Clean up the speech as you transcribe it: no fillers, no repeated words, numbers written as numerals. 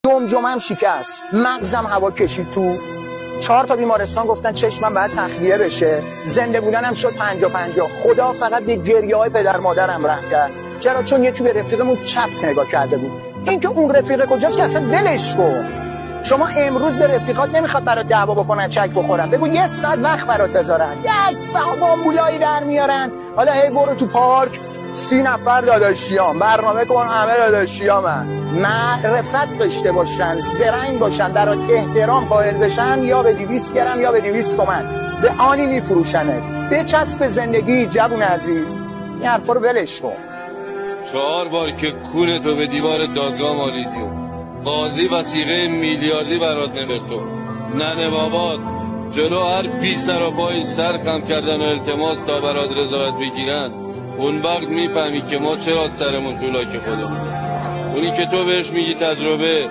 جمجمم شکست، مغزم هوا کشید تو، 4 تا بیمارستان گفتن چشمم باید تخلیه بشه، زنده بودنم شد 50-50. خدا فقط به گریه‌های پدر مادرم رحم کرد. چرا؟ چون یکی به رفیقمون چپ نگاه کرده بود. این که اون رفیق کجاست که اصلا ولش کن. شما امروز به رفیقات نمیخواد برات دعوا بکنن، چک بخورن، بگو یه ساعت وقت برات بذارن، یک بامبولایی در میارن. حالا هی برو تو پارک 30 نفر داداشیام برنامه کن، همه داداشیامن. معرفت داشته باشن، زرنگ باشن، برات احترام قائل بشن، یا به 200 گرم یا به 200 تومن به آنی میفروشنه. بچسب به زندگی جوون عزیز، این حرفا رو ولش کن. 4 بار که کونتو به دیوار دادگاه مالیدی، قاضی وثیقه میلیاردی برات نوشت، ننه بابات جلو هر بی سر و پای سر خم کردن و التماس تا برات رضایت بگیرن. اون وقت میفهمی که ما چرا سرمون طولاک خودمون. اونی که تو بهش میگی تجربه